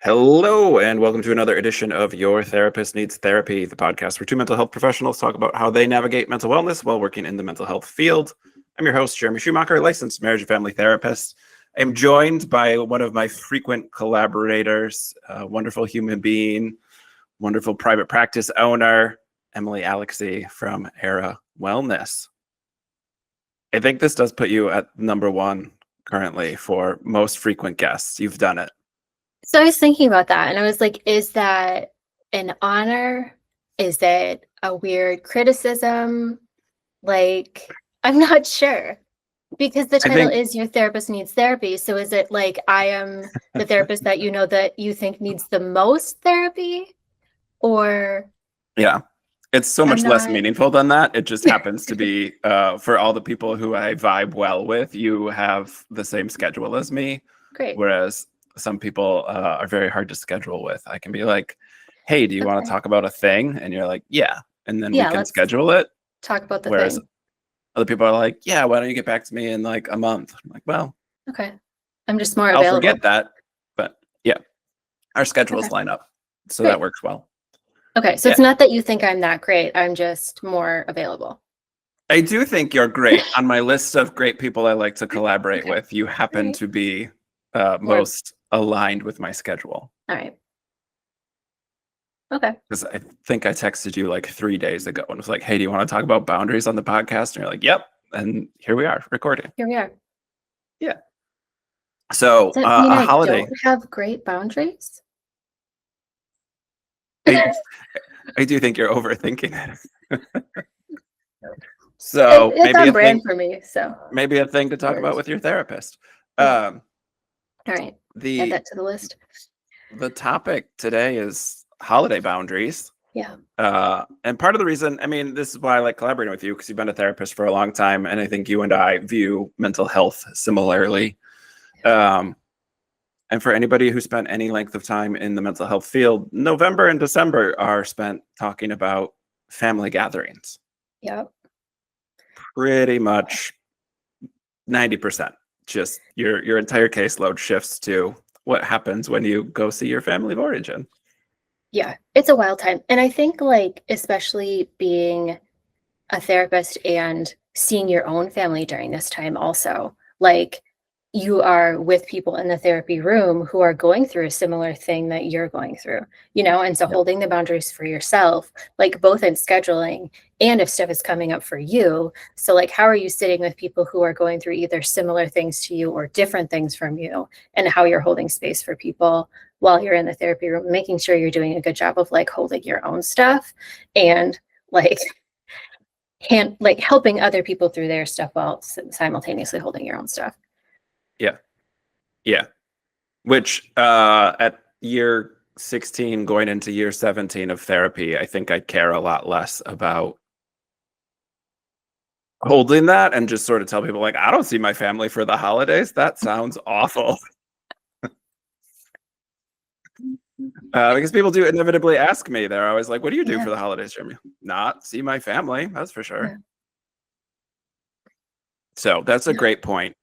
Hello, and welcome to another edition of Your Therapist Needs Therapy, the podcast where two mental health professionals talk about how they navigate mental wellness while working in the mental health field. I'm your host, Jeremy Schumacher, licensed marriage and family therapist. I am joined by one of my frequent collaborators, a wonderful human being, wonderful private practice owner, Emily Aleksy from Era Wellness. I think this does put you at number one currently for most frequent guests. You've done it. So I was thinking about that and I was like, is that an honor? Is it a weird criticism? Like, I'm not sure because the title is Your Therapist Needs Therapy. So is it like I am the therapist that you think needs the most therapy? Or yeah, it's so much less meaningful than that. It just happens to be for all the people who I vibe well with, you have the same schedule as me. Great. Whereas some people are very hard to schedule with. I can be like, hey, do you want to talk about a thing? And you're like, yeah. And then we can schedule it. Talk about the Whereas thing. Other people are like, yeah, why don't you get back to me in like a month? I'm like, well, okay. I'm just more available. I'll forget that. But yeah, our schedules line up. So that works well. Okay. So it's not that you think I'm that great. I'm just more available. I do think you're great. On my list of great people I like to collaborate with, you happen to be most aligned with my schedule. All right. Okay. Because I think I texted you like 3 days ago and was like, hey, do you want to talk about boundaries on the podcast? And you're like, yep. And here we are recording. Here we are. Yeah. So does that mean a holiday. Don't have great boundaries? I do think you're overthinking it. So it's maybe on brand for me. So maybe a thing to talk about with your therapist. All right. Add that to the list. The topic today is holiday boundaries. Yeah. And part of the reason, I mean, this is why I like collaborating with you, because you've been a therapist for a long time, and I think you and I view mental health similarly. And for anybody who spent any length of time in the mental health field, November and December are spent talking about family gatherings. Yep. Pretty much 90%. Just your entire caseload shifts to what happens when you go see your family of origin. Yeah, it's a wild time. And I think like, especially being a therapist and seeing your own family during this time also, like you are with people in the therapy room who are going through a similar thing that you're going through, and so holding the boundaries for yourself, like both in scheduling and if stuff is coming up for you. So like, how are you sitting with people who are going through either similar things to you or different things from you, and how you're holding space for people while you're in the therapy room, making sure you're doing a good job of like holding your own stuff and like helping other people through their stuff while simultaneously holding your own stuff. Yeah. Which at year 16 going into year 17 of therapy, I think I care a lot less about holding that and just sort of tell people like, I don't see my family for the holidays. That sounds awful. Because people do inevitably ask me, they're always like, what do you do for the holidays, Jeremy? Not see my family, that's for sure. Yeah. So that's a great point.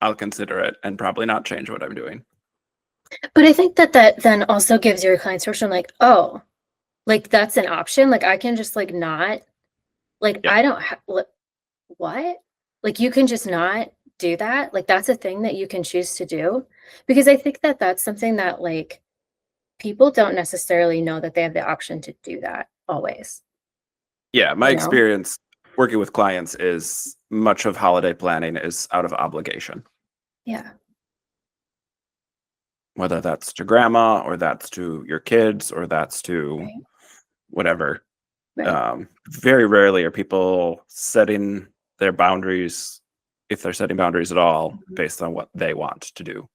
I'll consider it and probably not change what I'm doing. But I think that then also gives your clients first like, oh, like that's an option. Like I can just like not, like I don't have, what? Like you can just not do that. Like that's a thing that you can choose to do. Because I think that that's something that like people don't necessarily know that they have the option to do that always. Yeah, my experience working with clients is much of holiday planning is out of obligation. Yeah. Whether that's to grandma or that's to your kids or that's to whatever. Right. Very rarely are people setting their boundaries, if they're setting boundaries at all, based on what they want to do.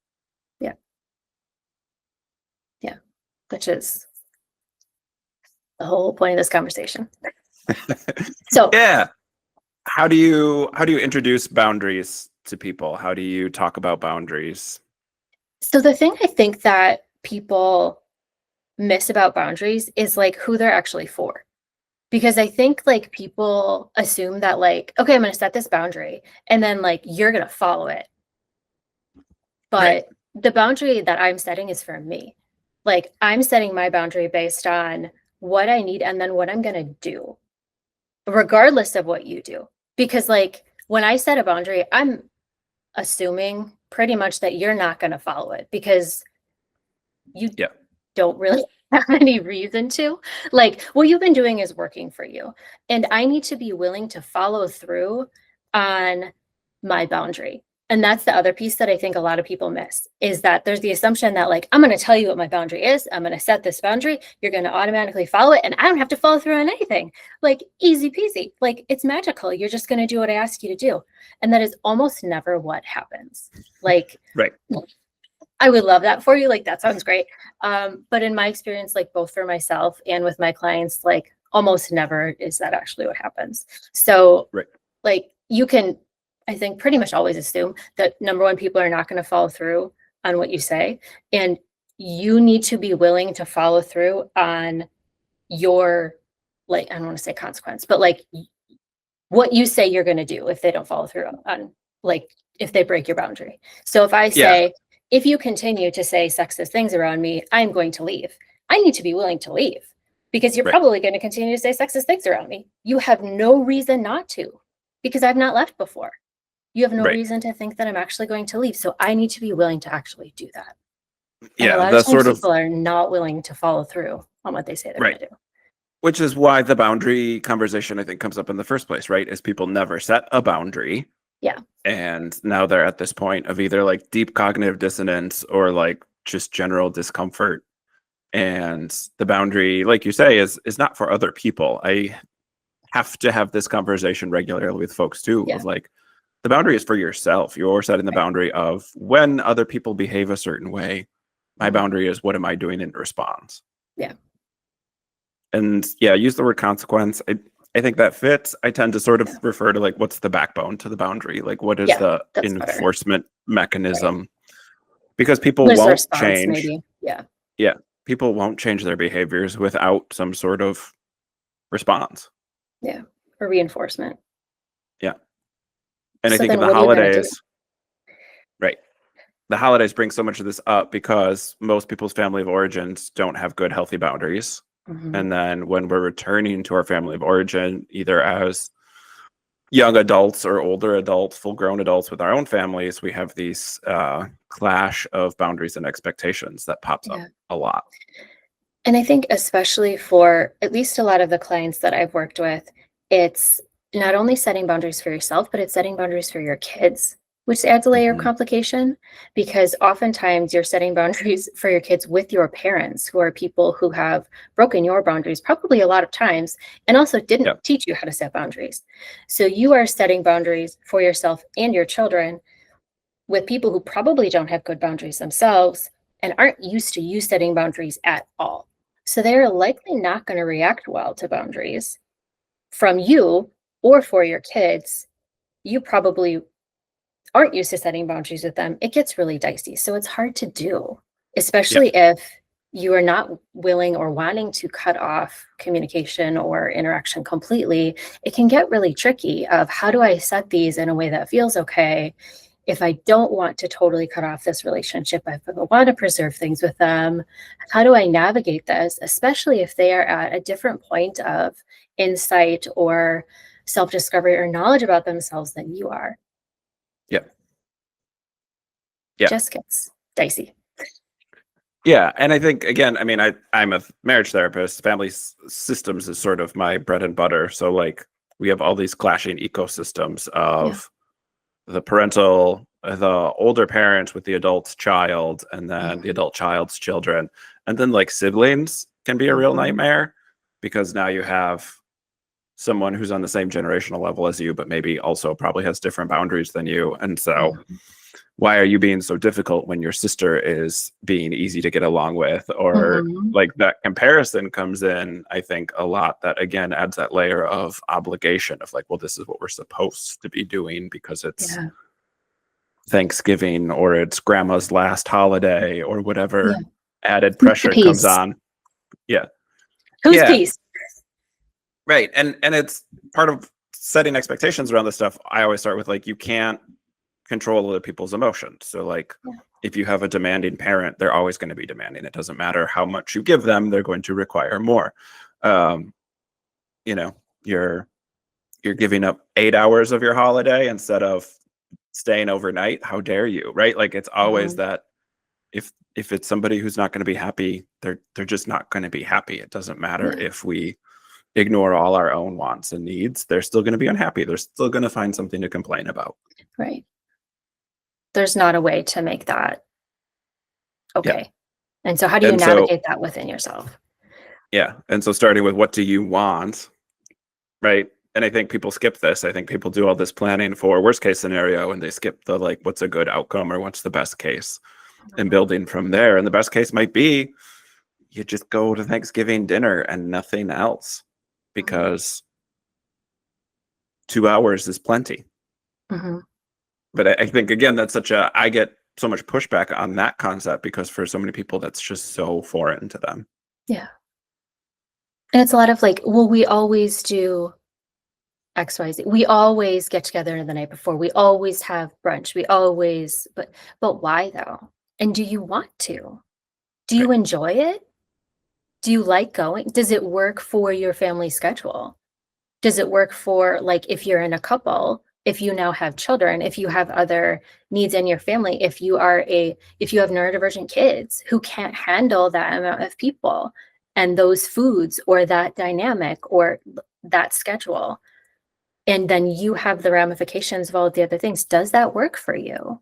Yeah. Yeah. Which is the whole point of this conversation. So yeah. How do you introduce boundaries to people? How do you talk about boundaries? So the thing I think that people miss about boundaries is like who they're actually for. Because I think like people assume that like, okay, I'm going to set this boundary and then like you're going to follow it. But the boundary that I'm setting is for me. Like, I'm setting my boundary based on what I need and then what I'm going to do, regardless of what you do. Because, like, when I set a boundary, I'm assuming pretty much that you're not going to follow it because you Yeah. don't really have any reason to. Like, what you've been doing is working for you. And I need to be willing to follow through on my boundary. And that's the other piece that I think a lot of people miss, is that there's the assumption that, like, I'm going to tell you what my boundary is. I'm going to set this boundary. You're going to automatically follow it. And I don't have to follow through on anything. Like, easy peasy. Like, it's magical. You're just going to do what I ask you to do. And that is almost never what happens. Like, Right. I would love that for you. Like, that sounds great. But in my experience, like, both for myself and with my clients, like, almost never is that actually what happens. So, Right. like, you can, I think, pretty much always assume that, number one, people are not going to follow through on what you say. And you need to be willing to follow through on your, like, I don't want to say consequence, but like what you say you're going to do if they don't follow through on, like, if they break your boundary. So if I say, if you continue to say sexist things around me, I'm going to leave. I need to be willing to leave because you're Right. probably going to continue to say sexist things around me. You have no reason not to, because I've not left before. You have no Right. reason to think that I'm actually going to leave. So I need to be willing to actually do that. And Yeah. a lot of That's times sort of people are not willing to follow through on what they say they're right. going to do. Which is why the boundary conversation, I think, comes up in the first place, right? Is people never set a boundary. Yeah. And now they're at this point of either like deep cognitive dissonance or like just general discomfort. And the boundary, like you say, is not for other people. I have to have this conversation regularly with folks too, Yeah. of like, the boundary is for yourself. You're setting the Right. boundary of when other people behave a certain way. My boundary is what am I doing in response? Yeah. And yeah, use the word consequence. I think that fits. I tend to sort of refer to like what's the backbone to the boundary? Like what is the that's better. enforcement mechanism? Because people There's a won't response, change. maybe. Yeah. Yeah. People won't change their behaviors without some sort of response. Yeah. Or reinforcement. Yeah. And I So think in then the what are you gonna do? holidays, right. The holidays bring so much of this up because most people's family of origins don't have good, healthy boundaries. Mhm. And then when we're returning to our family of origin, either as young adults or older adults, full grown adults with our own families, we have these clash of boundaries and expectations that pops up Yeah. a lot. And I think especially for at least a lot of the clients that I've worked with, it's not only setting boundaries for yourself, but it's setting boundaries for your kids, which adds a layer of Mhm. complication because oftentimes you're setting boundaries for your kids with your parents, who are people who have broken your boundaries probably a lot of times and also didn't Yep. teach you how to set boundaries. So you are setting boundaries for yourself and your children with people who probably don't have good boundaries themselves and aren't used to you setting boundaries at all. So they're likely not going to react well to boundaries from you or for your kids. You probably aren't used to setting boundaries with them. It gets really dicey. So it's hard to do, especially if you are not willing or wanting to cut off communication or interaction completely. It can get really tricky of how do I set these in a way that feels okay if I don't want to totally cut off this relationship, if I want to preserve things with them. How do I navigate this, especially if they are at a different point of insight or self-discovery or knowledge about themselves than you are? Yeah. Yeah. Just gets dicey. Yeah. And I think, again, I mean, I'm a marriage therapist. Family systems is sort of my bread and butter. So, like, we have all these clashing ecosystems of the parental, the older parent with the adult child, and then the adult child's children. And then, like, siblings can be a real nightmare because now you have someone who's on the same generational level as you, but maybe also probably has different boundaries than you. And so, why are you being so difficult when your sister is being easy to get along with? Or like that comparison comes in, I think, a lot. That again adds that layer of obligation of like, well, this is what we're supposed to be doing because it's Thanksgiving or it's grandma's last holiday or whatever added pressure comes on. Yeah. Whose piece? Right. And it's part of setting expectations around this stuff. I always start with like, you can't control other people's emotions. So like if you have a demanding parent, they're always going to be demanding. It doesn't matter how much you give them, they're going to require more. You know, you're giving up 8 hours of your holiday instead of staying overnight. How dare you? Right? Like it's always that if it's somebody who's not going to be happy, they're just not going to be happy. It doesn't matter if we ignore all our own wants and needs. They're still going to be unhappy. They're still going to find something to complain about. Right. There's not a way to make that okay. Yeah. And so how do you navigate that within yourself? Yeah. And so starting with what do you want? Right. And I think people skip this. I think people do all this planning for worst case scenario and they skip the like what's a good outcome or what's the best case and building from there. And the best case might be you just go to Thanksgiving dinner and nothing else because 2 hours is plenty. But I think, again, that's I get so much pushback on that concept because for so many people, that's just so foreign to them. Yeah. And it's a lot of like, well, we always do X, Y, Z. We always get together the night before. We always have brunch. We always, but why though? And do you want to? Do you enjoy it? Do you like going? Does it work for your family schedule? Does it work for like if you're in a couple, if you now have children, if you have other needs in your family, if you have neurodivergent kids who can't handle that amount of people and those foods or that dynamic or that schedule, and then you have the ramifications of all of the other things, does that work for you?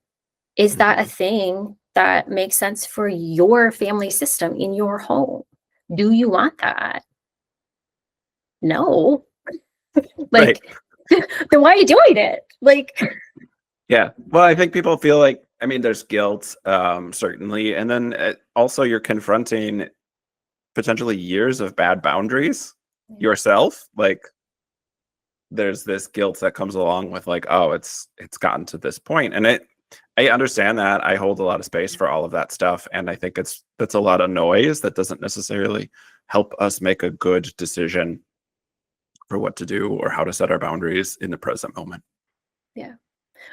Is that a thing that makes sense for your family system in your home? Do you want that? No. Like, then why are you doing it? Like, yeah. Well, I think people feel like, I mean, there's guilt, certainly. And then also you're confronting potentially years of bad boundaries yourself. Like there's this guilt that comes along with like, oh, it's gotten to this point. And I understand that. I hold a lot of space for all of that stuff. And I think that's a lot of noise that doesn't necessarily help us make a good decision for what to do or how to set our boundaries in the present moment. Yeah.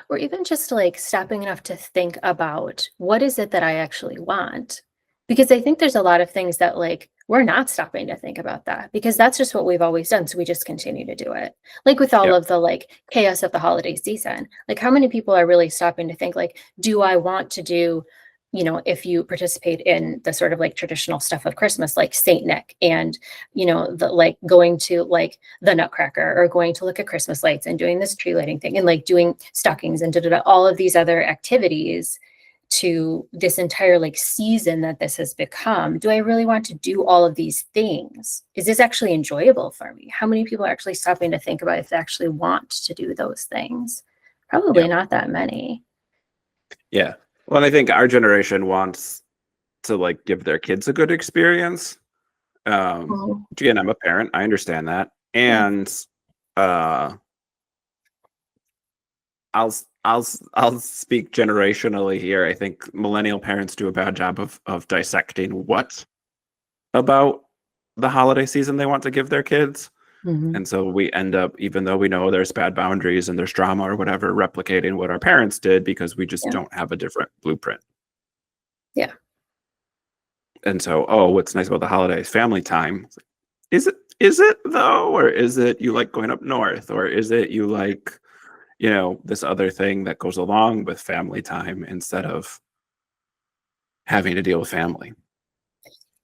Or even just like stopping enough to think about what is it that I actually want? Because I think there's a lot of things that like we're not stopping to think about that because that's just what we've always done. So we just continue to do it. Like with all of the like chaos of the holiday season, like how many people are really stopping to think like, do I want to do, you know, if you participate in the sort of like traditional stuff of Christmas, like Saint Nick and, you know, the like going to like the Nutcracker or going to look at Christmas lights and doing this tree lighting thing and like doing stockings and all of these other activities to this entire like season that this has become. Do I really want to do all of these things? Is this actually enjoyable for me? How many people are actually stopping to think about if they actually want to do those things? Probably not that many. Yeah. Well, I think our generation wants to like give their kids a good experience. Again, I'm a parent. I understand that. And I'll speak generationally here. I think millennial parents do a bad job of dissecting what about the holiday season they want to give their kids. And so we end up, even though we know there's bad boundaries and there's drama or whatever, replicating what our parents did because we just don't have a different blueprint. Yeah. And so, oh, what's nice about the holidays? Family time. Is it though? Or is it you like going up north? Or is it you like, you know, this other thing that goes along with family time instead of having to deal with family?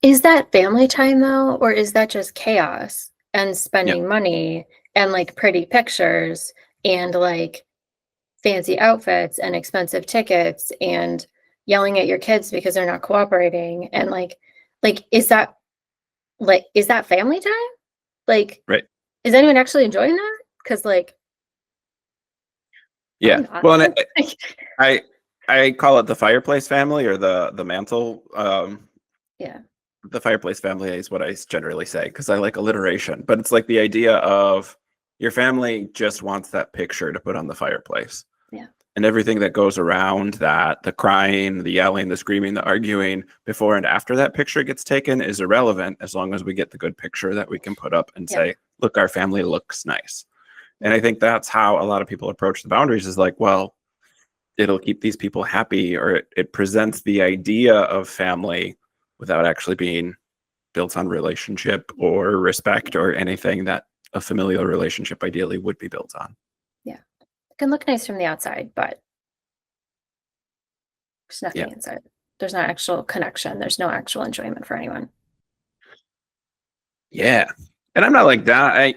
Is that family time though? Or is that just chaos and spending money and like pretty pictures and like fancy outfits and expensive tickets and yelling at your kids because they're not cooperating and like is that family time? Like, is anyone actually enjoying that? Because like, well, and I call it the fireplace family or the mantle. The fireplace family is what I generally say because I like alliteration, but it's like the idea of your family just wants that picture to put on the fireplace. And everything that goes around that, the crying, the yelling, the screaming, the arguing before and after that picture gets taken is irrelevant as long as we get the good picture that we can put up and say, look, our family looks nice. And I think that's how a lot of people approach the boundaries is like, well, it'll keep these people happy, or it presents the idea of family without actually being built on relationship or respect or anything that a familial relationship ideally would be built on. Yeah. It can look nice from the outside, but there's Yeah. nothing inside. There's not actual connection. There's no actual enjoyment for anyone. Yeah. And I'm not like that.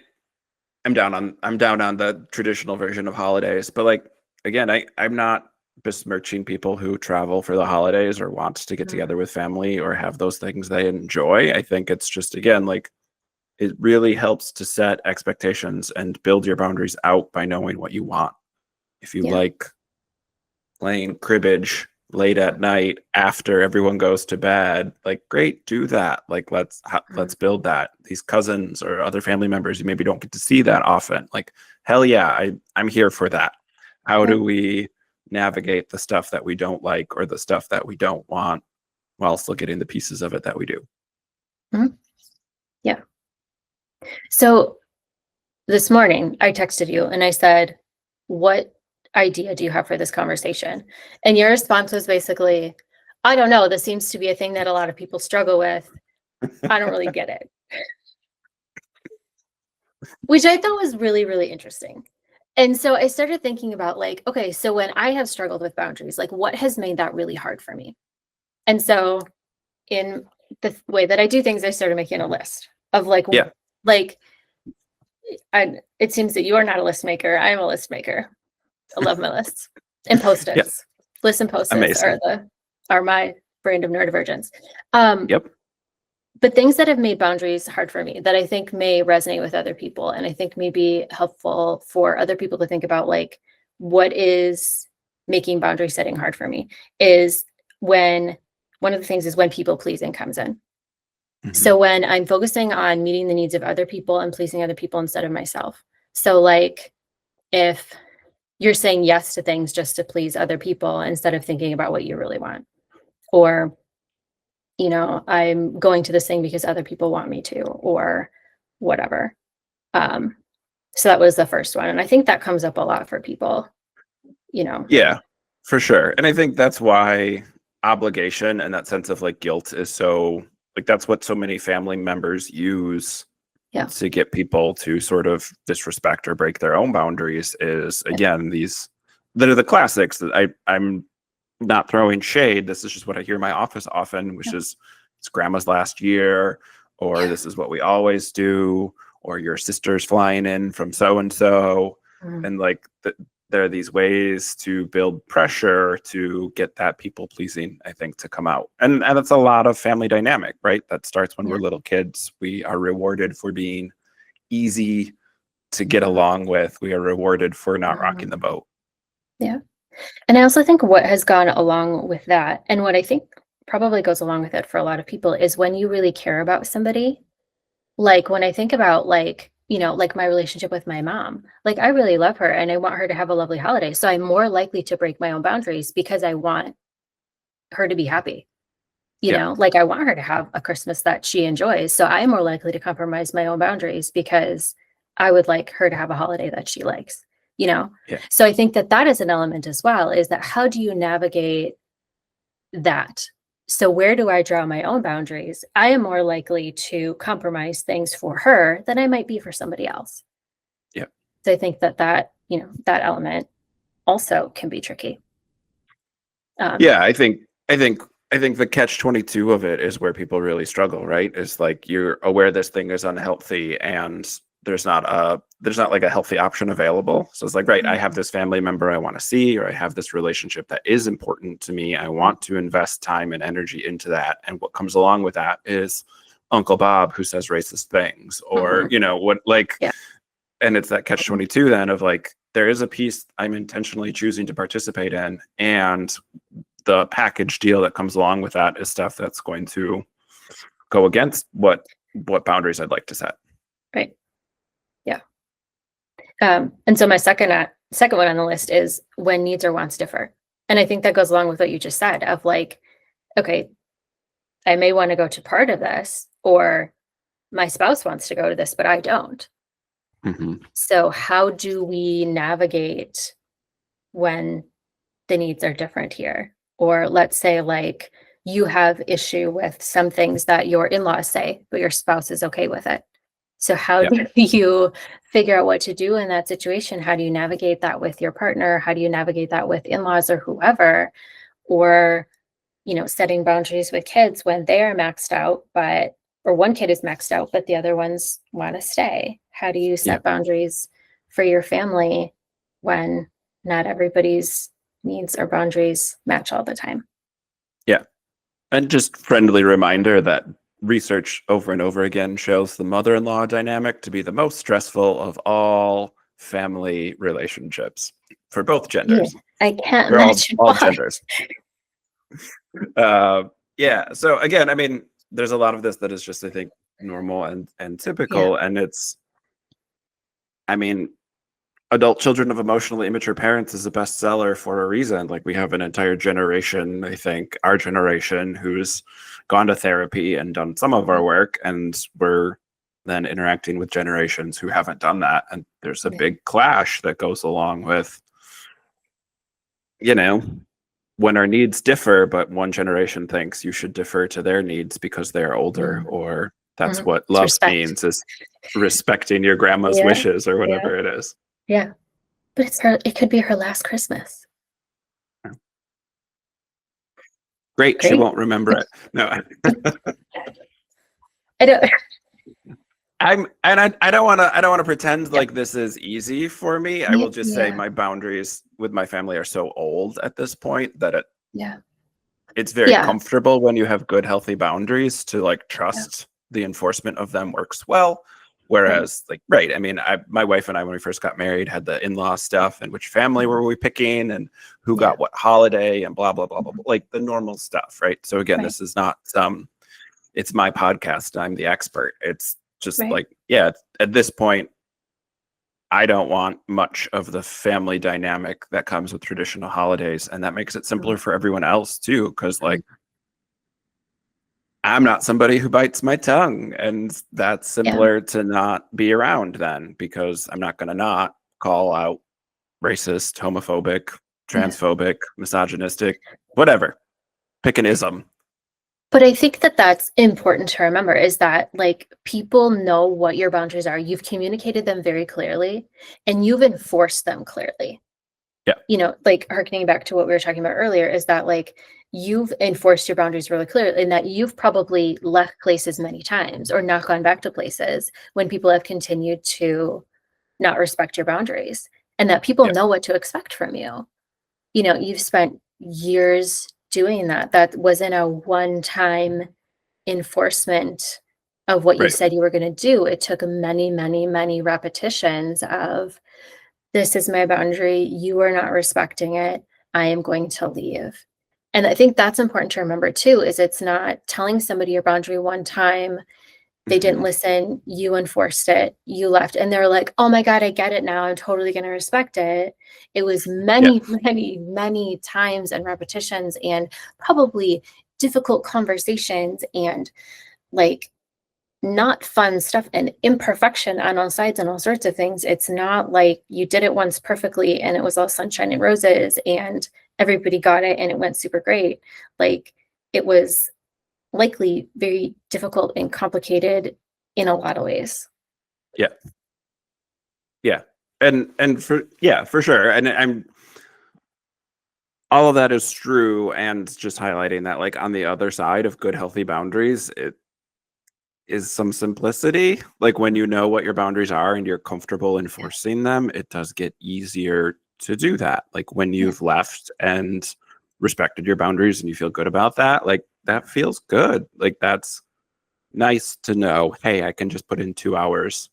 I'm down on the traditional version of holidays, but like again, I'm not besmirching people who travel for the holidays or wants to get together with family or have those things they enjoy. I think it's just again like it really helps to set expectations and build your boundaries out by knowing what you want. If you Yeah. like playing cribbage late at night after everyone goes to bed, like great, do that. Like let's build that. These cousins or other family members you maybe don't get to see that often, like hell yeah, I'm here for that. How do we navigate the stuff that we don't like or the stuff that we don't want while still getting the pieces of it that we do? Yeah. So this morning I texted you and I said, what idea do you have for this conversation? And your response was basically, I don't know. This seems to be a thing that a lot of people struggle with. I don't really get it. Which I thought was really, really interesting. And so I started thinking about like, okay, so when I have struggled with boundaries, like what has made that really hard for me? And so in the way that I do things, I started making a list of like, Yeah. like, it seems that you are not a list maker. I am a list maker. I love my lists and post-its. Yeah. Lists and post-its Amazing. are my brand of neurodivergence. Yep. But things that have made boundaries hard for me that I think may resonate with other people, and I think may be helpful for other people to think about, like, what is making boundary setting hard for me is when one of the things is when people pleasing comes in. So when I'm focusing on meeting the needs of other people and pleasing other people instead of myself. So like if you're saying yes to things just to please other people instead of thinking about what you really want, or I'm going to this thing because other people want me to, or whatever. So that was the first one. And I think that comes up a lot for people, Yeah, for sure. And I think that's why obligation and that sense of like guilt is so like that's what so many family members use to get people to sort of disrespect or break their own boundaries is again these that are the classics that I'm not throwing shade. This is just what I hear in my office often, which is it's grandma's last year, or this is what we always do, or your sister's flying in from so and so. And like there are these ways to build pressure to get that people pleasing, I think, to come out. And that's a lot of family dynamic, right? That starts when we're little kids. We are rewarded for being easy to get along with. We are rewarded for not rocking the boat. Yeah. And I also think what has gone along with that, and what I think probably goes along with it for a lot of people, is when you really care about somebody. Like when I think about like my relationship with my mom, like I really love her and I want her to have a lovely holiday. So I'm more likely to break my own boundaries because I want her to be happy. Like I want her to have a Christmas that she enjoys. So I'm more likely to compromise my own boundaries because I would like her to have a holiday that she likes. So I think that is an element as well, is that how do you navigate that? So where do I draw my own boundaries? I am more likely to compromise things for her than I might be for somebody else. Yeah. So I think that element also can be tricky. Yeah, I think the catch-22 of it is where people really struggle, right? Is like you're aware this thing is unhealthy and there's not like a healthy option available. So it's like, right, I have this family member I want to see, or I have this relationship that is important to me. I want to invest time and energy into that. And what comes along with that is Uncle Bob who says racist things, or and it's that catch-22 then of like, there is a piece I'm intentionally choosing to participate in, and the package deal that comes along with that is stuff that's going to go against what boundaries I'd like to set. Right. Yeah. And so my second one on the list is when needs or wants differ. And I think that goes along with what you just said of like, okay, I may want to go to part of this, or my spouse wants to go to this, but I don't. So how do we navigate when the needs are different here. Or let's say like you have issue with some things that your in-laws say, but your spouse is okay with it. So how Yeah. do you figure out what to do in that situation? How do you navigate that with your partner? How do you navigate that with in-laws or whoever? Or, setting boundaries with kids when they are maxed out, or one kid is maxed out, but the other ones want to stay. How do you Yeah. set boundaries for your family when not everybody's needs or boundaries match all the time? Yeah. And just friendly reminder that research over and over again shows the mother-in-law dynamic to be the most stressful of all family relationships for both Yeah, genders. I can't For imagine all why. genders. Yeah. So again, I mean, there's a lot of this that is just, I think, normal and typical. And it's, I mean, Adult Children of Emotionally Immature Parents is a bestseller for a reason. Like, we have an entire generation, I think, our generation, who's gone to therapy and done some of our work, and we're then interacting with generations who haven't done that. And there's a big clash that goes along with, when our needs differ, but one generation thinks you should defer to their needs because they're older, or that's what It's love respect. means, is respecting your grandma's Yeah, wishes or yeah, whatever it is. yeah. But it could be her last Christmas. Great, she Great. won't remember it. No, I don't. I don't want to pretend like this is easy for me. I will just say Yeah, my boundaries with my family are so old at this point that yeah, it's very yeah, comfortable when you have good, healthy boundaries to like yeah. trust the enforcement of them works well. Right. Whereas, like, right, I mean, my wife and I, when we first got married, had the in-law stuff and which family were we picking and who Yeah. got what holiday and blah blah blah blah, blah, like the normal stuff, right? So again, Right. this is not it's my podcast. I'm the expert. It's just Right. like, yeah, at this point, I don't want much of the family dynamic that comes with traditional holidays, and that makes it simpler for everyone else too, because like, I'm not somebody who bites my tongue, and that's Yeah. simpler to not be around then, because I'm not going to not call out racist, homophobic, Yeah. transphobic, misogynistic, whatever. Pick an ism. But I think that that's important to remember, is that like people know what your boundaries are. You've communicated them very clearly and you've enforced them clearly. Yeah. Like harkening back to what we were talking about earlier, is that like you've enforced your boundaries really clearly, and that you've probably left places many times or not gone back to places when people have continued to not respect your boundaries, and that people Yeah. know what to expect from you. You've spent years doing that. That wasn't a one-time enforcement of what you Right. said you were going to do. It took many, many, many repetitions of, this is my boundary. You are not respecting it. I am going to leave. And I think that's important to remember too, is it's not telling somebody your boundary one time, they didn't Mhm. listen, you enforced it, you left, and they're like, oh my God, I get it now. I'm totally going to respect it. It was Yeah. many, many, many times and repetitions and probably difficult conversations and like not fun stuff and imperfection on all sides and all sorts of things. It's not like you did it once perfectly and it was all sunshine and roses and everybody got it and it went super great. Like, it was likely very difficult and complicated in a lot of ways. Yeah. Yeah. And for sure. And I'm all of that is true. And just highlighting that, like, on the other side of good, healthy boundaries, it is some simplicity. Like, when you know what your boundaries are and you're comfortable enforcing them, it does get easier to do that. Like, when Yeah. you've left and respected your boundaries and you feel good about that, like, that feels good. Like, that's nice to know, hey, I can just put in 2 hours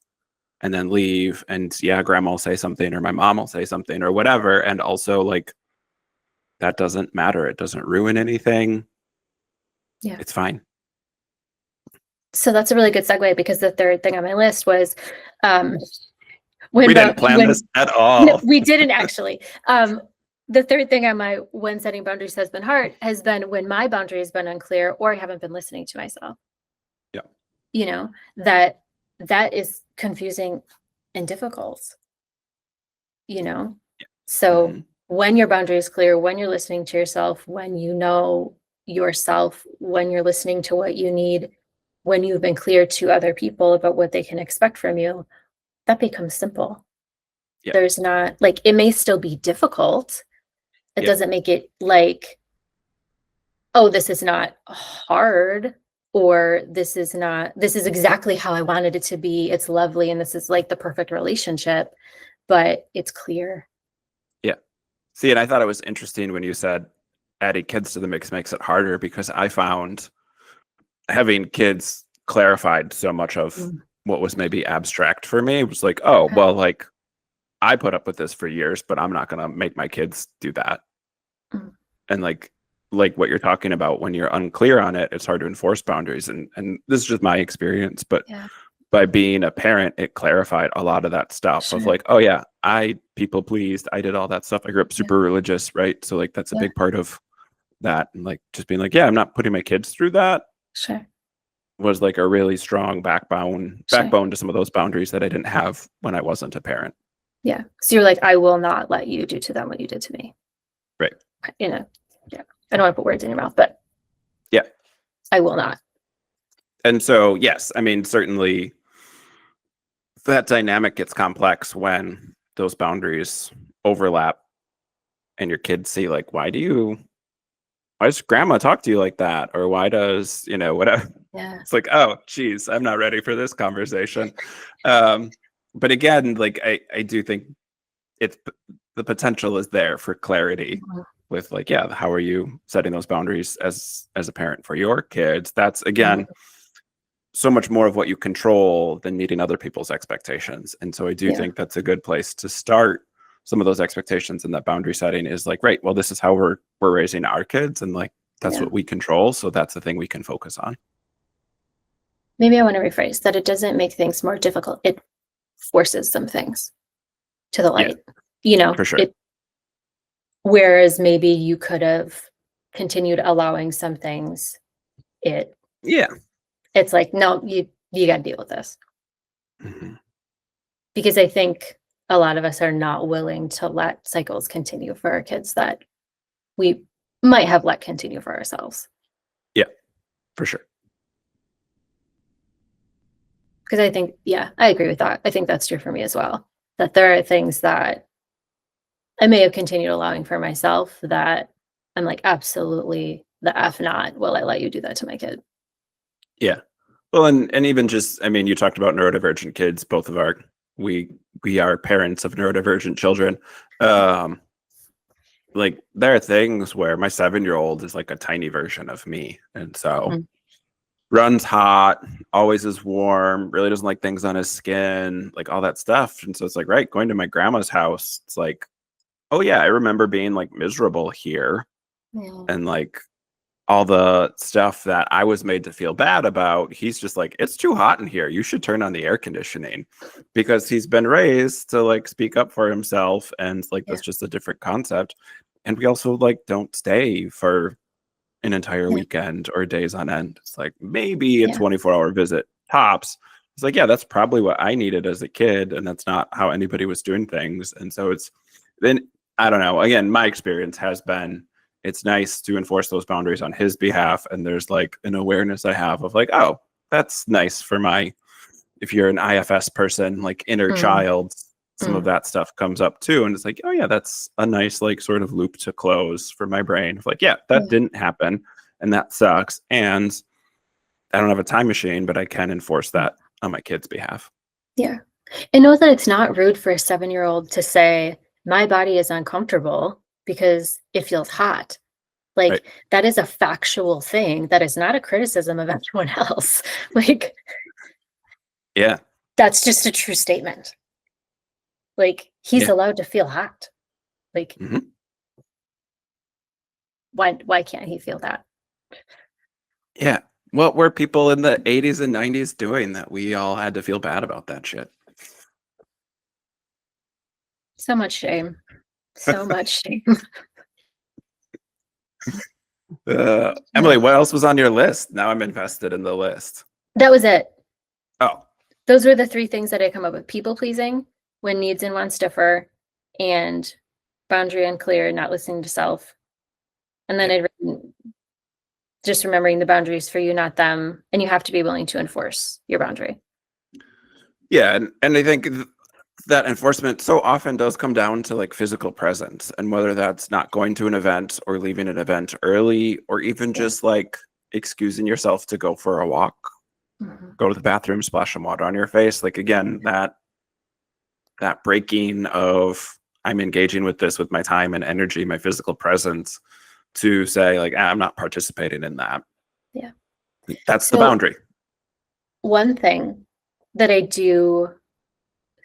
and then leave. And yeah, grandma will say something or my mom will say something or whatever. And also, like, that doesn't matter. It doesn't ruin anything. Yeah. It's fine. So that's a really good segue, because the third thing on my list was um, when We didn't plan this at all. no, we didn't actually. The third thing on my when setting boundaries has been hard has been when my boundary has been unclear or I haven't been listening to myself. Yeah. That is confusing and difficult. So Mhm. when your boundary is clear, when you're listening to yourself, when you know yourself, when you're listening to what you need, when you've been clear to other people about what they can expect from you, that becomes simple. Yeah. There's not like, it may still be difficult. It Yeah. doesn't make it like, oh, this is not hard, or this is exactly how I wanted it to be. It's lovely. And this is like the perfect relationship, but it's clear. Yeah. See, and I thought it was interesting when you said adding kids to the mix makes it harder, because I found having kids clarified so much of Mm. what was maybe abstract for me. It was like, oh, Okay. well, like I put up with this for years, but I'm not going to make my kids do that. Mm. And like what you're talking about, when you're unclear on it, it's hard to enforce boundaries. And this is just my experience, but Yeah, by being a parent, it clarified a lot of that stuff of sure. like, oh yeah, I people pleased. I did all that stuff. I grew up Yeah. super religious, right? So like that's a Yeah. big part of that. And like just being like, yeah, I'm not putting my kids through that, Sure. was like a really strong backbone Sure. to some of those boundaries that I didn't have when I wasn't a parent. Yeah. So you're like, I will not let you do to them what you did to me. Right. Yeah. I don't want to put words in your mouth, but yeah, I will not. And so, yes, I mean, certainly that dynamic gets complex when those boundaries overlap and your kids see like, why does grandma talk to you like that? Or why does, whatever. Yeah. It's like, oh, geez, I'm not ready for this conversation. But again, like, I do think it's the potential is there for clarity with like, yeah, how are you setting those boundaries as a parent for your kids? That's again, so much more of what you control than meeting other people's expectations. And so I do think that's a good place to start some of those expectations, and that boundary setting is like, right, well, this is how we're raising our kids, and like that's what we control. So that's the thing we can focus on. Maybe I want to rephrase that. It doesn't make things more difficult. It forces some things to the light, For sure. Whereas maybe you could have continued allowing some things. It's like, no, you got to deal with this. Mm-hmm. Because I think a lot of us are not willing to let cycles continue for our kids that we might have let continue for ourselves. Yeah, for sure. Because I think, I agree with that. I think that's true for me as well. That there are things that I may have continued allowing for myself that I'm like, absolutely the F not will I let you do that to my kid. Yeah. Well, and even just, I mean, you talked about neurodivergent kids. Both of we are parents of neurodivergent children. Like there are things where my 7-year-old is like a tiny version of me. And so runs hot, always is warm, really doesn't like things on his skin, like all that stuff. And so it's like, right, going to my grandma's house, it's like, oh yeah, I remember being like miserable here. And like all the stuff that I was made to feel bad about, he's just like, it's too hot in here. You should turn on the air conditioning, because he's been raised to like speak up for himself. And like, that's just a different concept. And we also like don't stay for an entire weekend or days on end. It's like maybe a 24-hour visit tops. It's like, yeah, that's probably what I needed as a kid. And that's not how anybody was doing things. And so it's then, I don't know, again, my experience has been, it's nice to enforce those boundaries on his behalf. And there's like an awareness I have of like, oh, that's nice for if you're an IFS person, like inner child, some of that stuff comes up too. And it's like, oh yeah, that's a nice like sort of loop to close for my brain. Like, yeah, that didn't happen and that sucks. And I don't have a time machine, but I can enforce that on my kids' behalf. Yeah. And know that it's not rude for a 7-year-old to say, my body is uncomfortable because it feels hot. Like that is a factual thing. That is not a criticism of everyone else. Like, yeah, that's just a true statement. Like he's allowed to feel hot. Like, why can't he feel that? Yeah. What were people in the 80s and 90s doing that we all had to feel bad about that shit? So much shame. So much shame. Emily, what else was on your list? Now I'm invested in the list. That was it. Oh. Those were the 3 things that I come up with. People pleasing when needs and wants differ, and boundary unclear, not listening to self. And then I'd written, just remembering the boundaries for you, not them. And you have to be willing to enforce your boundary. Yeah, and I think that enforcement so often does come down to like physical presence, and whether that's not going to an event or leaving an event early, or even just like excusing yourself to go for a walk, go to the bathroom, splash some water on your face. Like, again, that breaking of, I'm engaging with this with my time and energy, my physical presence, to say like, I'm not participating in that. Yeah. That's the boundary. One thing that I do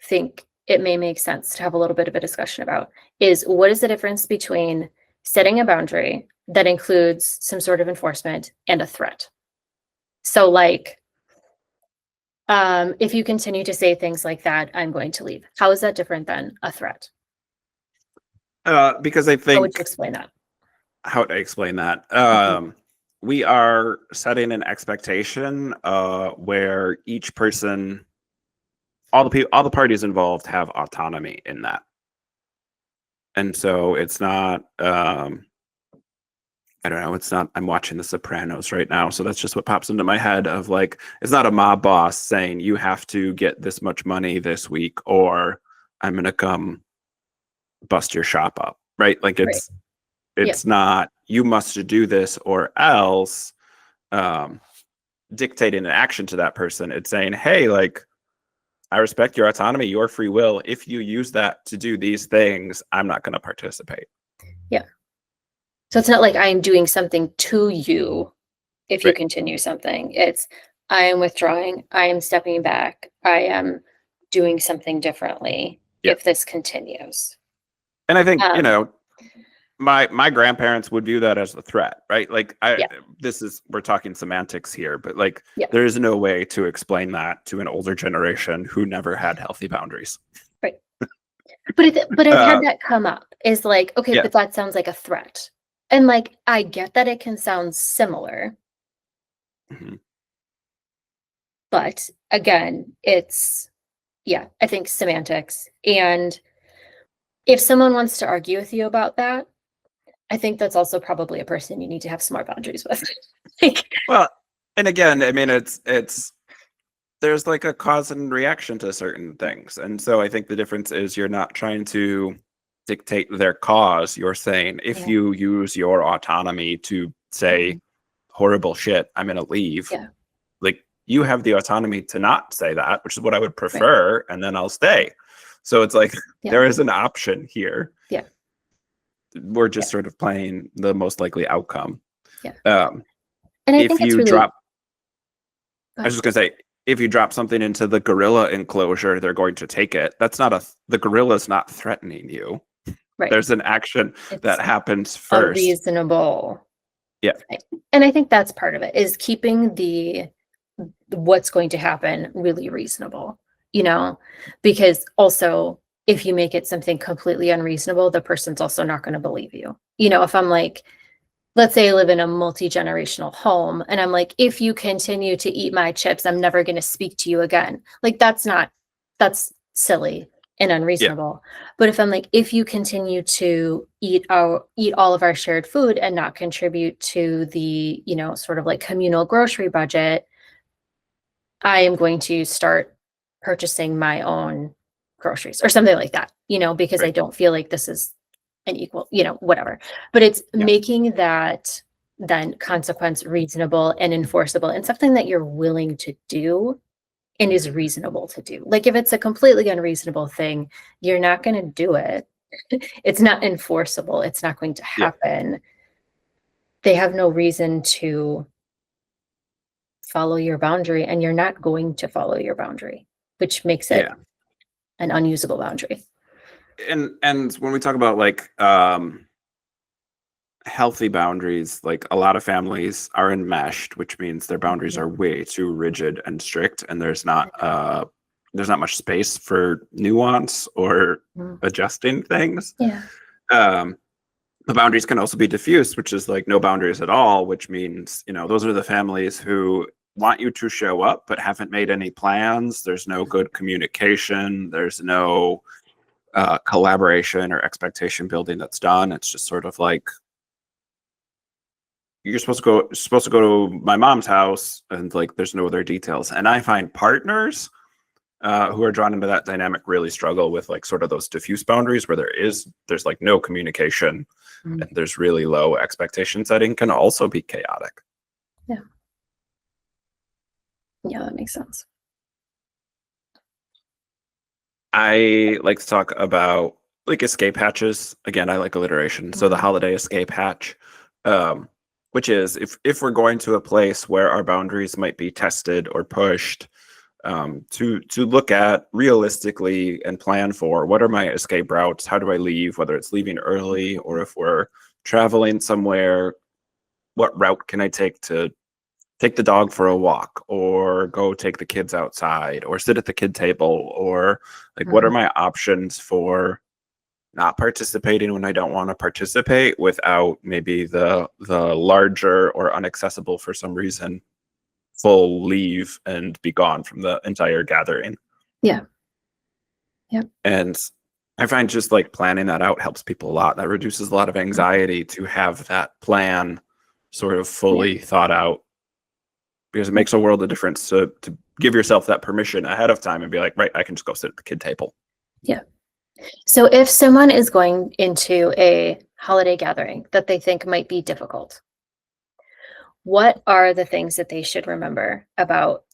think it may make sense to have a little bit of a discussion about is, what is the difference between setting a boundary that includes some sort of enforcement and a threat? So like, if you continue to say things like that, I'm going to leave. How is that different than a threat? Because I think, how would you explain that? How would I explain that? We are setting an expectation where each person, all the parties involved have autonomy in that. And so it's not, I don't know, it's not, I'm watching The Sopranos right now, so that's just what pops into my head of like, it's not a mob boss saying you have to get this much money this week or I'm going to come bust your shop up, right? Like it's not, you must do this or else, dictating an action to that person. It's saying, hey, like, I respect your autonomy, your free will. If you use that to do these things, I'm not going to participate. Yeah. So it's not like I'm doing something to you if you continue something. It's, I am withdrawing, I am stepping back, I am doing something differently if this continues. And I think, my grandparents would view that as a threat, right? Like we're talking semantics here, but like there is no way to explain that to an older generation who never had healthy boundaries. Right. But I've had that come up, is like, okay, but that sounds like a threat. And like, I get that it can sound similar. But again, it's, I think semantics. And if someone wants to argue with you about that, I think that's also probably a person you need to have some more boundaries with. Well, and again, I mean, it's there's like a cause and reaction to certain things. And so I think the difference is you're not trying to dictate their cause. You're saying, if you use your autonomy to say horrible shit, I'm going to leave. Like, you have the autonomy to not say that, which is what I would prefer. And then I'll stay. So it's like, there is an option here. We're just sort of playing the most likely outcome. And I think it's really, I was just gonna say, if you drop something into the gorilla enclosure, they're going to take it. That's not the gorilla's not threatening you. There's an action that happens first. Reasonable. And I think that's part of it, is keeping what's going to happen really reasonable, because also, if you make it something completely unreasonable, the person's also not going to believe you. If I'm like, let's say I live in a multi-generational home and I'm like, if you continue to eat my chips, I'm never going to speak to you again. Like, that's silly and unreasonable. But if I'm like, if you continue to eat all of our shared food and not contribute to the, sort of like communal grocery budget, I am going to start purchasing my own groceries or something like that, because I don't feel like this is an equal, whatever. But it's making that then consequence reasonable and enforceable, and something that you're willing to do and is reasonable to do. Like, if it's a completely unreasonable thing, you're not going to do it. It's not enforceable. It's not going to happen. They have no reason to follow your boundary, and you're not going to follow your boundary, which makes it an unusable boundary. And when we talk about like healthy boundaries, like, a lot of families are enmeshed, which means their boundaries are way too rigid and strict, and there's not much space for nuance or adjusting things. The boundaries can also be diffuse, which is like no boundaries at all, which means, those are the families who want you to show up but haven't made any plans. There's no good communication. There's no collaboration or expectation building that's done. It's just sort of like, you're supposed to go to my mom's house, and like there's no other details. And I find partners who are drawn into that dynamic really struggle with like sort of those diffuse boundaries where there's like no communication and there's really low expectation setting, can also be chaotic. Yeah, that makes sense. I like to talk about like escape hatches. Again, I like alliteration. So the holiday escape hatch, which is if we're going to a place where our boundaries might be tested or pushed, to look at realistically and plan for what are my escape routes, how do I leave, whether it's leaving early or if we're traveling somewhere, what route can I take to take the dog for a walk or go take the kids outside or sit at the kid table, or like what are my options for not participating when I don't want to participate without maybe the larger or inaccessible for some reason full leave and be gone from the entire gathering. Yeah. Yep. And I find just like planning that out helps people a lot. That reduces a lot of anxiety to have that plan sort of fully thought out, because it makes a world of difference to give yourself that permission ahead of time and be like, right, I can just go sit at the kid table. Yeah. So if someone is going into a holiday gathering that they think might be difficult, what are the things that they should remember about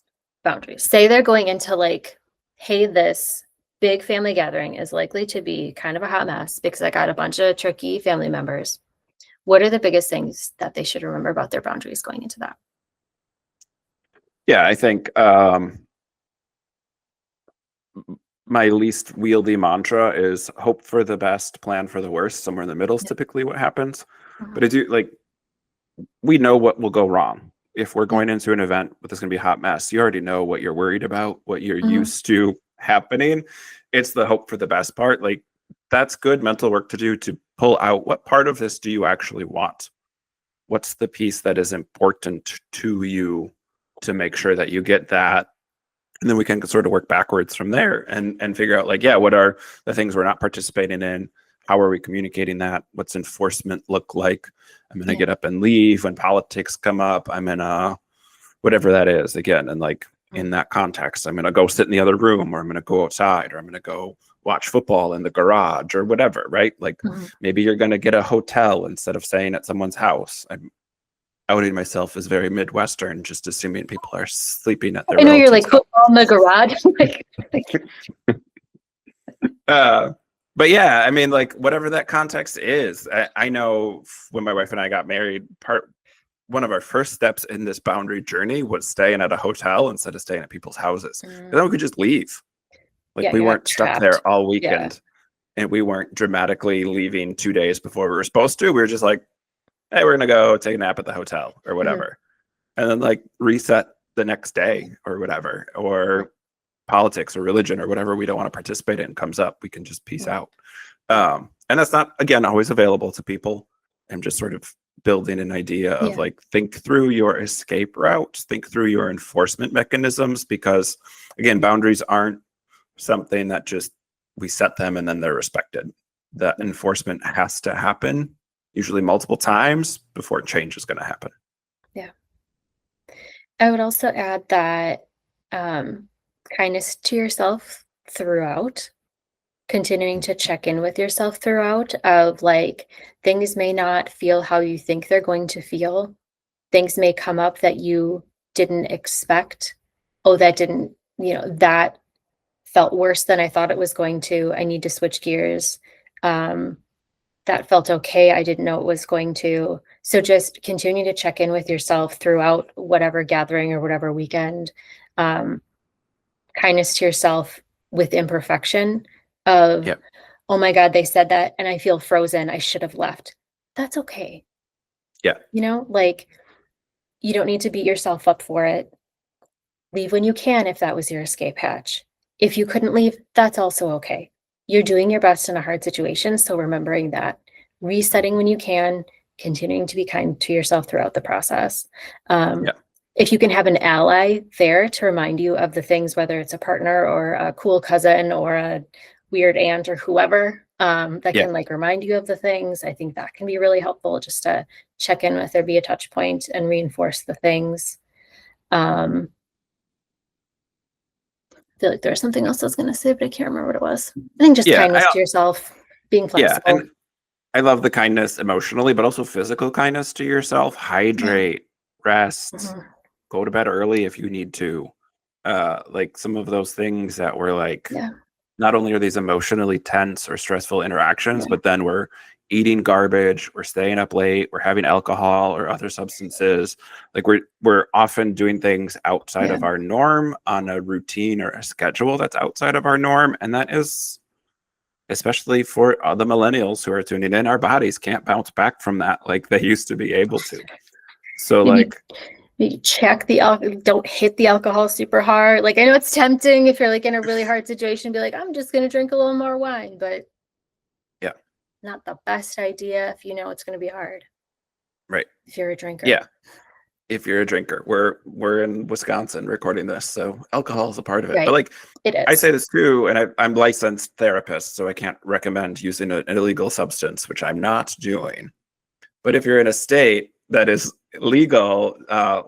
boundaries? Say they're going into like, hey, this big family gathering is likely to be kind of a hot mess because I got a bunch of tricky family members. What are the biggest things that they should remember about their boundaries going into that? Yeah, I think my least wieldy mantra is hope for the best, plan for the worst. Somewhere in the middle is typically what happens. But I do like, we know what will go wrong. If we're going into an event with this going to be a hot mess, you already know what you're worried about, what you're used to happening. It's the hope for the best part. Like, that's good mental work to do, to pull out what part of this do you actually want? What's the piece that is important to you to make sure that you get that? And then we can sort of work backwards from there and figure out like, yeah, what are the things we're not participating in? How are we communicating that? What's enforcement look like? I'm going to get up and leave when politics come up. I'm in a, whatever that is again. And like in that context, I'm going to go sit in the other room, or I'm going to go outside, or I'm going to go watch football in the garage or whatever, right? Like maybe you're going to get a hotel instead of staying at someone's house. I'm outing myself as very Midwestern, just assuming people are sleeping at their I know you're like relatives' football in the garage. But yeah, I mean, like whatever that context is, I know when my wife and I got married, one of our first steps in this boundary journey was staying at a hotel instead of staying at people's houses. And then we could just leave. Like we weren't stuck there all weekend, and we weren't dramatically leaving 2 days before we were supposed to. We were just like, hey, we're gonna go take a nap at the hotel or whatever, and then like reset the next day or whatever, or politics or religion or whatever we don't want to participate in comes up, we can just peace out. And that's not, again, always available to people. I'm just sort of building an idea of like, think through your escape route, think through your enforcement mechanisms, because again, boundaries aren't something that just we set them and then they're respected. The enforcement has to happen, usually multiple times, before change is going to happen. Yeah. I would also add that kindness to yourself throughout, continuing to check in with yourself throughout, of like, things may not feel how you think they're going to feel. Things may come up that you didn't expect. Oh, that didn't, that felt worse than I thought it was going to. I need to switch gears. That felt okay. I didn't know it was going to. So just continue to check in with yourself throughout whatever gathering or whatever weekend. Kindness to yourself with imperfection of, oh my God, they said that and I feel frozen. I should have left. That's okay. Yeah. Like, you don't need to beat yourself up for it. Leave when you can if that was your escape hatch. If you couldn't leave, that's also okay. You're doing your best in a hard situation. So remembering that, resetting when you can, continuing to be kind to yourself throughout the process. If you can have an ally there to remind you of the things, whether it's a partner or a cool cousin or a weird aunt or whoever that Yeah. can like remind you of the things. I think that can be really helpful, just to check in with or be a touch point and reinforce the things. I feel like there was something else I was going to say, but I can't remember what it was. I think just Yeah. kindness to yourself, being Yeah. flexible. And I love the kindness emotionally, but also physical kindness to yourself. Hydrate, rest, Mhm. go to bed early if you need to. Like some of those things that were like, Yeah. not only are these emotionally tense or stressful interactions, Yeah. but then we're eating garbage, we're staying up late, we're having alcohol or other substances. Like we're often doing things outside Yeah. of our norm on a routine or a schedule that's outside of our norm. And that is, especially for the millennials who are tuning in, our bodies can't bounce back from that like they used to be able to. So Maybe like, check the alcohol, don't hit the alcohol super hard. Like I know it's tempting if you're like in a really hard situation, be like, I'm just gonna drink a little more wine, but yeah, not the best idea if you know it's gonna be hard right. if you're a drinker. Yeah. If you're a drinker, we're in Wisconsin recording this, so alcohol is a part of it. But Right. like, It I is. say this too, and I'm licensed therapist, so I can't recommend using an illegal substance, which I'm not doing. But if you're in a state that is legal,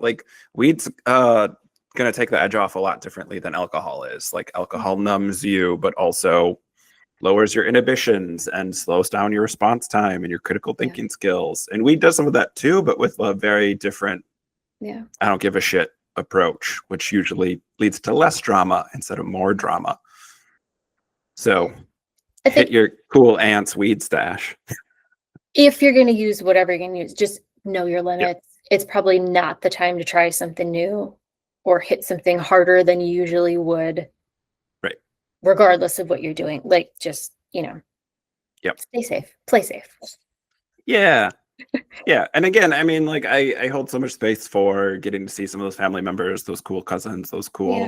like weed's gonna take the edge off a lot differently than alcohol is. Like alcohol numbs you, but also lowers your inhibitions and slows down your response time and your critical Yeah. thinking skills. And weed does some of that too, but with a very different Yeah. I don't give a shit approach, which usually leads to less drama instead of more drama. So I hit think your cool aunt's weed stash. if you're gonna use whatever you're gonna use, just know your Yep. limits. It's probably not the time to try something new or hit something harder than you usually would, Right. regardless of what you're doing. Like just, Yep. stay safe, play safe. Yeah. Yeah. And again, I mean, like I hold so much space for getting to see some of those family members, those cool cousins, those cool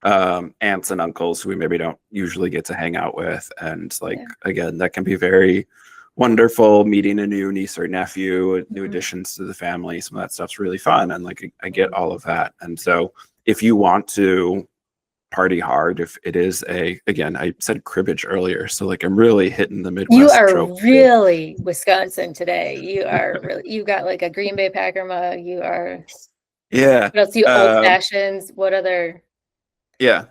Yeah. aunts and uncles who we maybe don't usually get to hang out with. And like Yeah. again, that can be very wonderful, meeting a new niece or nephew, new Mhm. additions to the family. Some of that stuff's really fun. And like I get Mhm. all of that. And so if you want to party hard, if it is again, I said cribbage earlier, so like I'm really hitting the You Midwest are trope. really Wisconsin today. You are really, you got like a Green Bay Packer mug. You are, Yeah. what else? You old fashions. What other Yeah.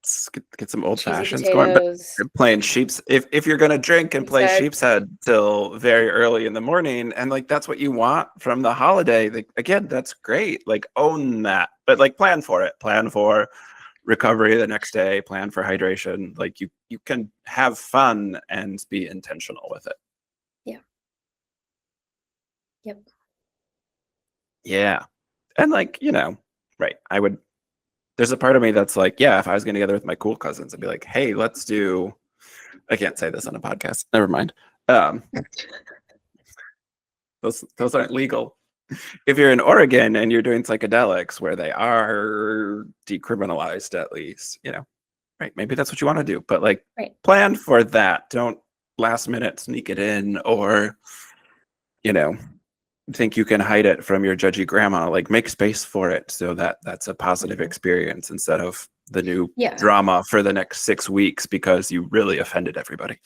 Let's get some old cheesy fashions going. But potatoes? you're playing sheep's if you're gonna drink and Sheep's play head. sheep's head till very early in the morning, and like that's what you want from the holiday. Like again, that's great. Like own that. But like plan for it. Plan for recovery the next day, plan for hydration. Like you can have fun and be intentional with it. Yeah. Yep. Yeah. And like, right. There's a part of me that's like, yeah, if I was getting together with my cool cousins, I'd be like, hey, let's do I can't say this on a podcast. Never mind. Um those aren't legal. If you're in Oregon and you're doing psychedelics where they are decriminalized at least, right, maybe that's what you want to do. But like Right. plan for that. Don't last minute sneak it in or, you know, think you can hide it from your judgy grandma. Like make space for it so that that's a positive Mhm. experience instead of the new Yeah. drama for the next 6 weeks because you really offended everybody.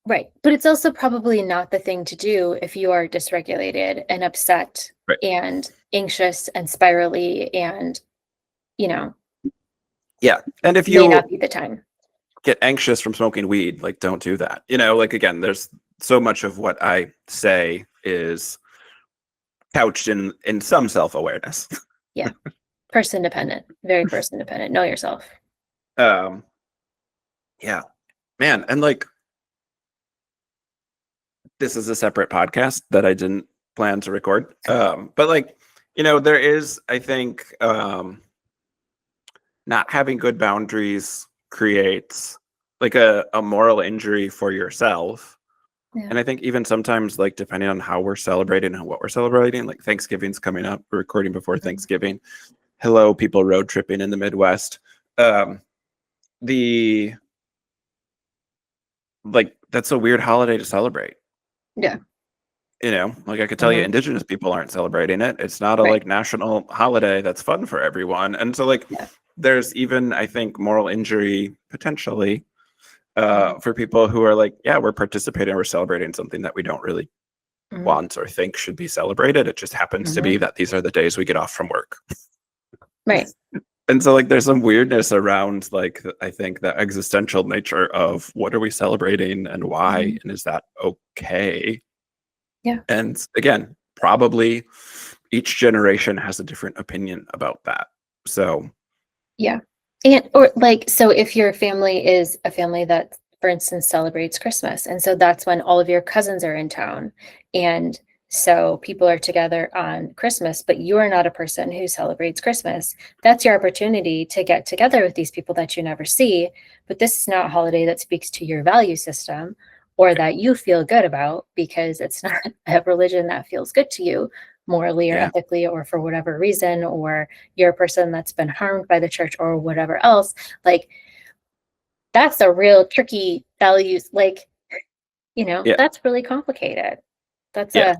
Right. But it's also probably not the thing to do if you are dysregulated and upset Right. and anxious and spirally and, Yeah. And if may not you be the time. get anxious from smoking weed, like don't do that. Like again, there's so much of what I say is couched in some self-awareness. Yeah. Person dependent, very person dependent. Know yourself. um yeah, man. And like this is a separate podcast that I didn't plan to record. But like, there is, I think, not having good boundaries creates like a moral injury for yourself. Yeah. And I think even sometimes, like, depending on how we're celebrating and what we're celebrating, like Thanksgiving's coming up, we're recording before Thanksgiving. Hello, people road tripping in the Midwest. The like that's a weird holiday to celebrate. Yeah. Like I could tell you indigenous people aren't celebrating it. It's not a Right. like national holiday that's fun for everyone. And so like Yeah. there's even, I think, moral injury potentially for people who are like, yeah, we're participating, we're celebrating something that we don't really Mhm. want or think should be celebrated. It just happens to be that these are the days we get off from work. Right. And so like there's some weirdness around like I think the existential nature of what are we celebrating and why, and is that okay? Yeah. And again, probably each generation has a different opinion about that. So Yeah. And or like, so if your family is a family that, for instance, celebrates Christmas, and so that's when all of your cousins are in town, and so people are together on Christmas, but you are not a person who celebrates Christmas, that's your opportunity to get together with these people that you never see. But this is not a holiday that speaks to your value system or that you feel good about, because it's not a religion that feels good to you morally or yeah, ethically or for whatever reason, or you're a person that's been harmed by the church or whatever else. Like, that's a real tricky values, like, yeah, that's really complicated. That's yeah.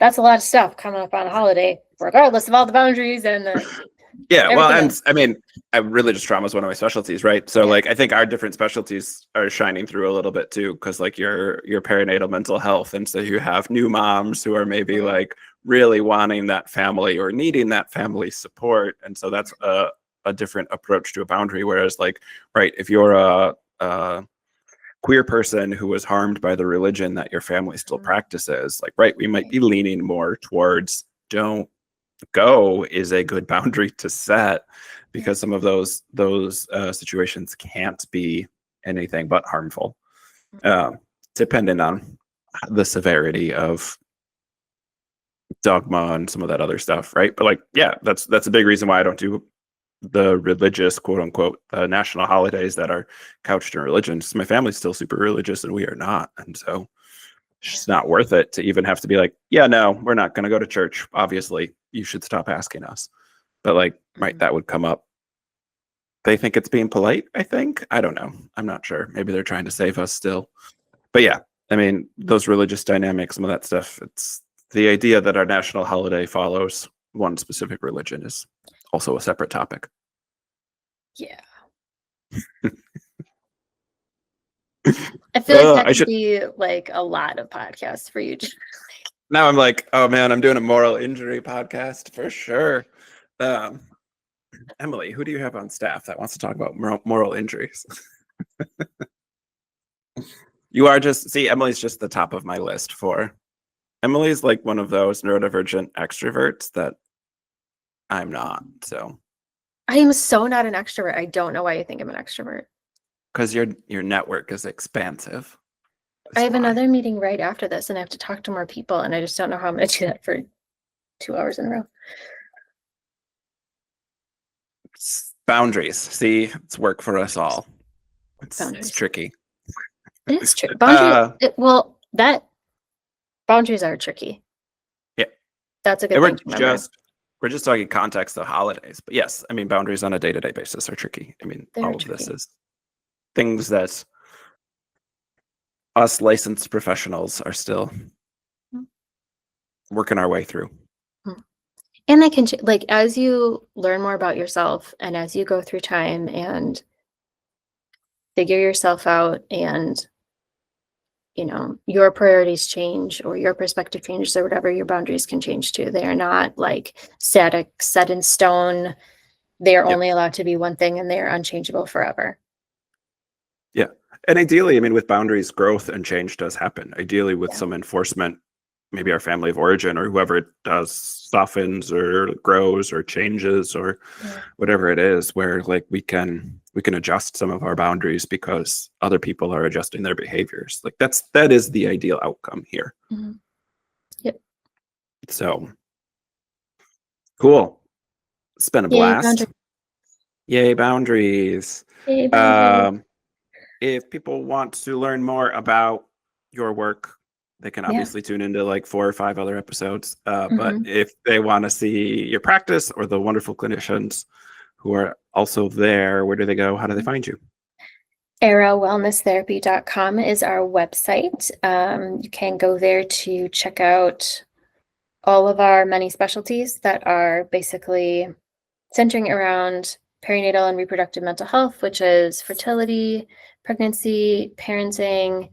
a lot of stuff coming up on a holiday, regardless of all the boundaries and Yeah, well, everything and else. I mean, religious trauma is one of my specialties, right? So, Yeah. like, I think our different specialties are shining through a little bit too, because like your perinatal mental health, and so you have new moms who are maybe Mhm. like really wanting that family or needing that family support, and so that's a different approach to a boundary. Whereas, like, right, if you're a queer person who was harmed by the religion that your family still Mhm. practices, like, right, we might Right. be leaning more towards don't go is a good boundary to set, Yeah. because some of those situations can't be anything but harmful, Mhm. depending on the severity of dogma and some of that other stuff, right? But like, yeah, that's a big reason why I don't do the religious quote unquote national holidays that are couched in religion. So my family's still super religious and we are not, and so it's Yeah. just not worth it to even have to be like, yeah, no, we're not going to go to church. Obviously, you should stop asking us. But like, right, Mhm. that would come up. They think it's being polite, I think. I don't know. I'm not sure. Maybe they're trying to save us still. But yeah, I mean, those religious dynamics, some of that stuff, it's the idea that our national holiday follows one specific religion is also a separate topic. Yeah. I feel like that I could should be like a lot of podcasts for you. now I'm like, oh man, I'm doing a moral injury podcast for sure. Um, Emily, who do you have on staff that wants to talk about moral injuries? You are just, see, Emily's just the top of my list for. Emily's like one of those neurodivergent extroverts that I'm not. So, I am so not an extrovert. I don't know why you think I'm an extrovert. because your network is expansive, I is have why. another meeting right after this, and I have to talk to more people, and I just don't know how I'm going to do that for 2 hours in a row. Boundaries. See, it's work for us all. It's Boundaries. tricky. It is true. Boundaries. Uh, That boundaries are tricky. yeah, That's a good and thing to remember. we're just talking context of holidays, but yes, I mean boundaries on a day-to-day basis are tricky. I mean, They're all of this tricky. is things that us licensed professionals are still Mm. working our way through. And they can like, as you learn more about yourself and as you go through time and figure yourself out, and your priorities change or your perspective changes or whatever, your boundaries can change too. They are not like static, set in stone. They are Yep. only allowed to be one thing, and they are unchangeable forever. Yeah. And ideally, I mean, with boundaries, growth and change does happen. Ideally, with Yeah. some enforcement, maybe our family of origin or whoever it does softens or grows or changes or Yeah. whatever it is, where like we can adjust some of our boundaries because other people are adjusting their behaviors. Like that is the ideal outcome here. Mhm. Yep. So cool. It's been a Yay, blast. boundaries. Yay, boundaries. Yay, boundaries. Um, if people want to learn more about your work, they can Yeah. obviously tune into like 4 or 5 other episodes. But Mhm. if they want to see your practice or the wonderful clinicians who are also there, where do they go? How do they find you? ArrowWellnessTherapy.com is our website. You can go there to check out all of our many specialties that are basically centering around perinatal and reproductive mental health, which is fertility, pregnancy, parenting,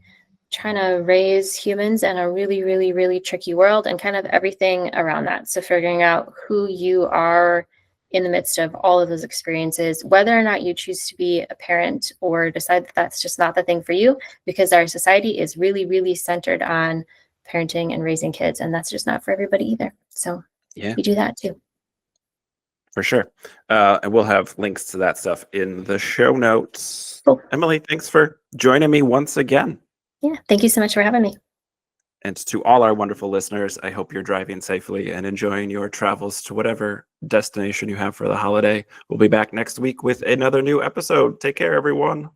trying to raise humans in a really, really, really tricky world, and kind of everything around that. So figuring out who you are in the midst of all of those experiences, whether or not you choose to be a parent or decide that that's just not the thing for you, because our society is really, really centered on parenting and raising kids, and that's just not for everybody either. So Yeah, we do that too. for sure. And we'll have links to that stuff in the show notes. Cool. Emily, thanks for joining me once again. Yeah, thank you so much for having me. And to all our wonderful listeners, I hope you're driving safely and enjoying your travels to whatever destination you have for the holiday. We'll be back next week with another new episode. Take care, everyone.